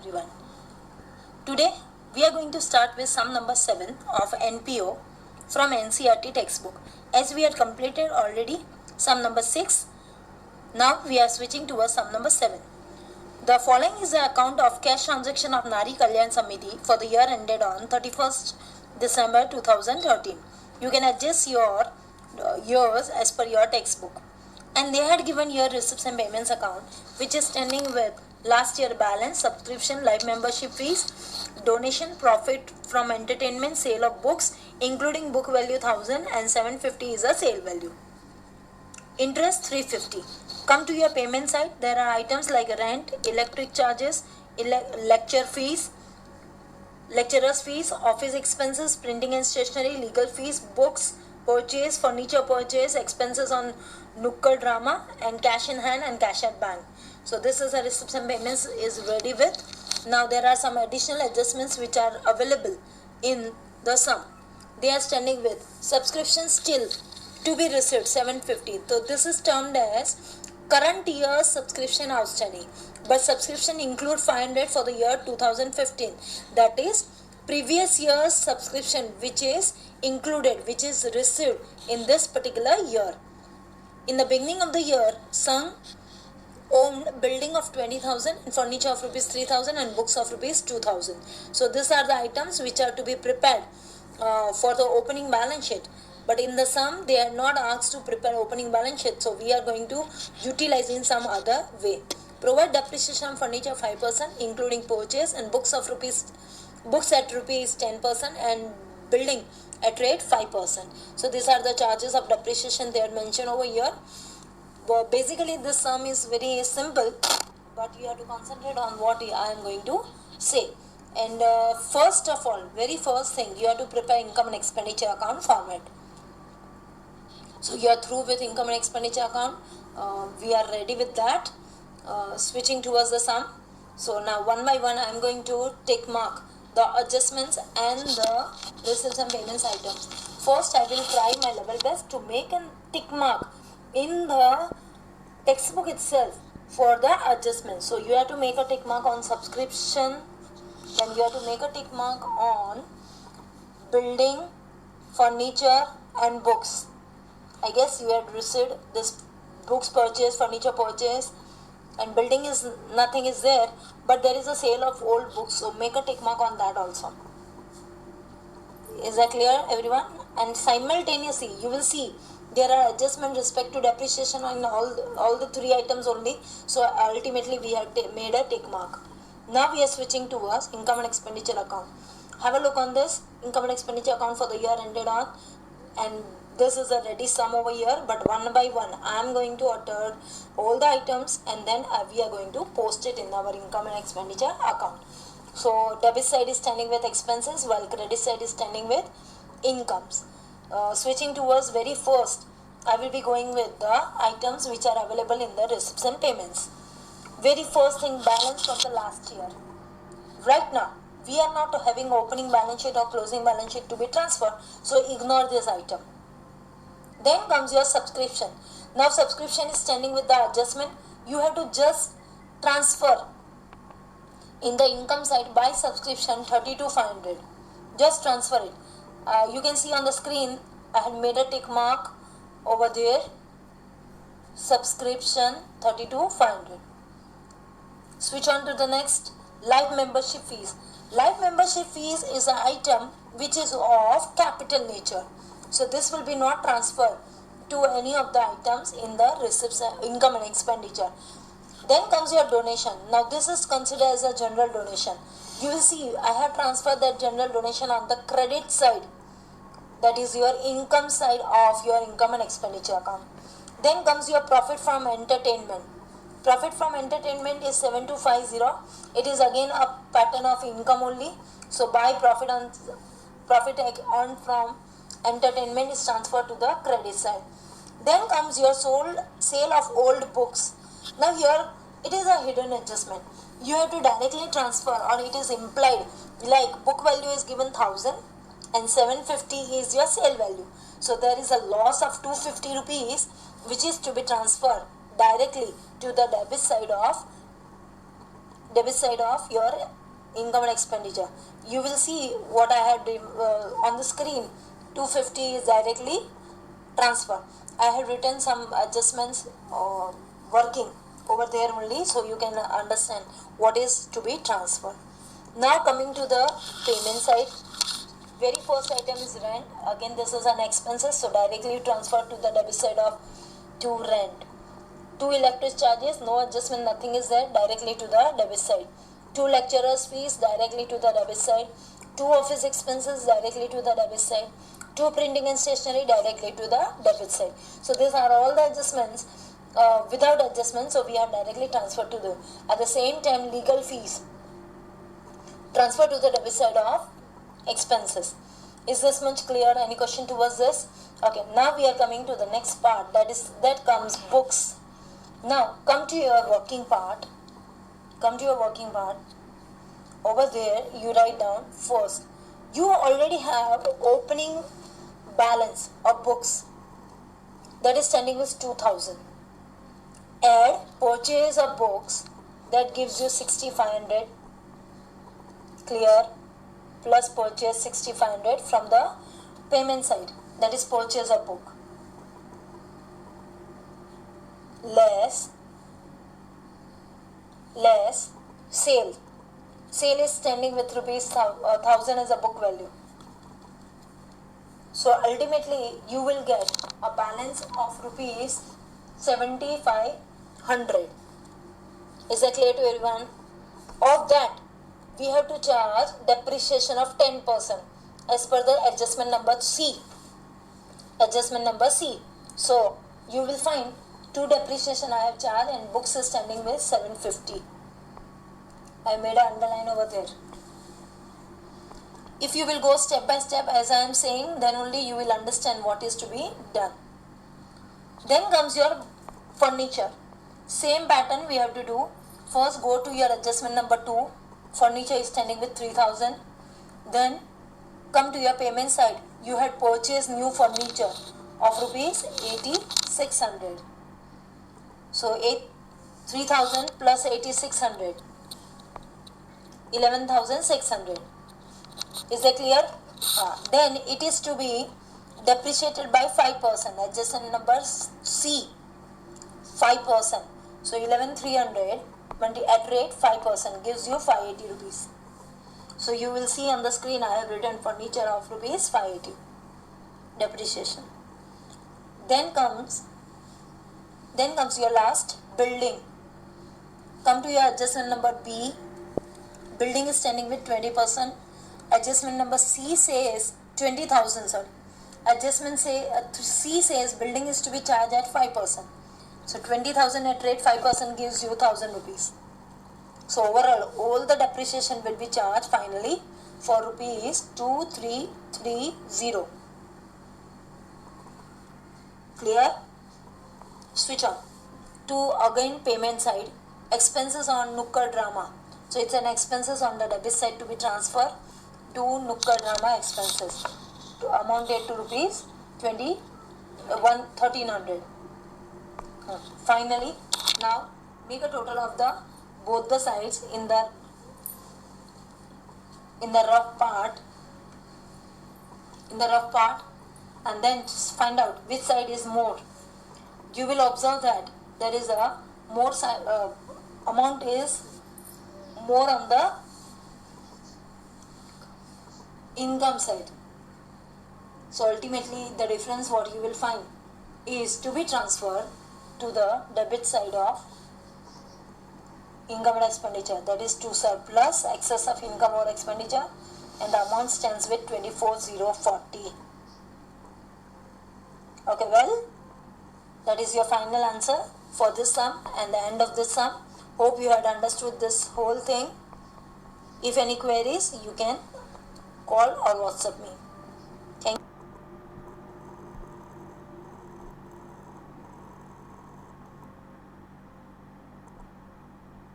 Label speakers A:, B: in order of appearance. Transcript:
A: everyone. Today we are going to start with sum number 7 of NPO from NCERT textbook. As we had completed already sum number 6, now we are switching towards sum number 7. The following is the account of cash transaction of Nari Kalyan Samiti for the year ended on 31st December 2013. You can adjust your years as per your textbook. And they had given here receipts and payments account, which is standing with last year balance, subscription, live membership fees, donation, profit from entertainment, sale of books, including book value 1000 and 750 is a sale value. Interest 350. Come to your payment side. There are items like rent, electric charges, lecture fees, lecturers fees, office expenses, printing and stationery, legal fees, books purchase, furniture purchase, expenses on Nukkad drama, and cash in hand and cash at bank. So this is a receipts and payments is ready with. Now there are some additional adjustments which are available in the sum. They are standing with subscription still to be received 750. So this is termed as current year subscription outstanding, but subscription include 500 for the year 2015. That is previous year's subscription which is included, which is received in this particular year. In the beginning of the year, Sung owned building of 20,000 and furniture of rupees 3,000 and books of rupees 2,000. So these are the items which are to be prepared for the opening balance sheet. But in the sum, they are not asked to prepare opening balance sheet. So we are going to utilize in some other way. Provide depreciation on furniture 5%, including purchase, and books at rupees 10% and building at rate 5%. So these are the charges of depreciation they are mentioned over here. But basically this sum is very simple, but you have to concentrate on what I am going to say. And first of all, very first thing, you have to prepare income and expenditure account format. So you are through with income and expenditure account. We are ready with that. Switching towards the sum. So now one by one I am going to tick mark the adjustments and the receipts and payments items. First I will try my level best to make a tick mark in the textbook itself for the adjustment. So you have to make a tick mark on subscription, then you have to make a tick mark on building, furniture and books. I guess you had received this books purchase, furniture purchase, and building is nothing is there, but there is a sale of old books, so make a tick mark on that also. Is that clear, everyone? And simultaneously you will see there are adjustments respect to depreciation on all the three items only. So ultimately we have made a tick mark. Now we are switching towards income and expenditure account. Have a look on this income and expenditure account for the year ended on, and this is a ready sum over here, but one by one I am going to utter all the items and then we are going to post it in our income and expenditure account. So debit side is standing with expenses while credit side is standing with incomes. Switching towards very first, I will be going with the items which are available in the receipts and payments. Very first thing, balance from the last year. Right now we are not having opening balance sheet or closing balance sheet to be transferred, so ignore this item. Then comes your subscription. Now subscription is standing with the adjustment. You have to just transfer in the income side by subscription 32,500. Just transfer it. You can see on the screen I had made a tick mark over there. Subscription 32,500. Switch on to the next. Live membership fees. Live membership fees is an item which is of capital nature. So this will be not transferred to any of the items in the receipts, income and expenditure. Then comes your donation. Now this is considered as a general donation. You will see I have transferred that general donation on the credit side. That is your income side of your income and expenditure account. Then comes your profit from entertainment. Profit from entertainment is 7250. It is again a pattern of income only. So by profit earned from entertainment is transferred to the credit side. Then comes your sale of old books. Now here it is a hidden adjustment. You have to directly transfer, or it is implied, like book value is given 1000 and 750 is your sale value. So there is a loss of 250 rupees which is to be transferred directly to the debit side of debit side of your income and expenditure. You will see what I had on the screen. 250 is directly transfer. I have written some adjustments working over there only, so you can understand what is to be transferred. Now coming to the payment side, very first item is rent. Again, this is an expenses, so directly transfer to the debit side of to rent. 2 electric charges, no adjustment, nothing is there, directly to the debit side. 2 lecturers fees, directly to the debit side. 2 office expenses, directly to the debit side. 2 printing and stationery, directly to the debit side. So these are all the adjustments. Without adjustment, so we have directly transferred to the. At the same time, legal fees transfer to the debit side of expenses. Is this much clear? Any question towards this? Okay, now we are coming to the next part, that comes books. Now come to your working part. Over there you write down first, you already have opening balance of books, that is standing with 2000. Add purchase of books, that gives you 6500. Clear? Plus purchase 6500 from the payment side, that is purchase of book, less sale is standing with rupees 1000 as a book value. So ultimately you will get a balance of rupees 7500. Is that clear to everyone? Of that we have to charge depreciation of 10% as per the adjustment number C. So you will find 2 depreciation I have charged and books is standing with 750. I made an underline over there. If you will go step by step as I am saying, then only you will understand what is to be done. Then comes your furniture. Same pattern we have to do. First go to your adjustment number 2. Furniture is standing with 3000. Then come to your payment side. You had purchased new furniture of rupees 8600. So 3000 plus 8600, 11600. Is that clear? Then it is to be depreciated by 5%. Adjustment number C, 5%. So 11300 at rate 5% gives you 580 rupees. So you will see on the screen I have written furniture of rupees 580 depreciation. Then comes your last, building. Come to your adjustment number B. Building is standing with 20%. Adjustment number C says 20,000, sorry. Adjustment C says building is to be charged at 5%. So 20,000 at rate 5% gives you 1000 rupees. So overall, all the depreciation will be charged finally for rupees 2330. Clear? Switch on to again payment side. Expenses on Nukkad Drama. So it's an expenses on the debit side to be transferred to Nukkad Drama expenses. To amounted to rupees 1300. Finally, now make a total of both the sides in the rough part, and then just find out which side is more. You will observe that there is a more amount is more on the income side. So ultimately the difference what you will find is to be transferred to the debit side of income and expenditure, that is to surplus excess of income or expenditure, and the amount stands with 24,040. Okay, well, that is your final answer for this sum and the end of this sum. Hope you had understood this whole thing. If any queries, you can call or WhatsApp me. Thank you.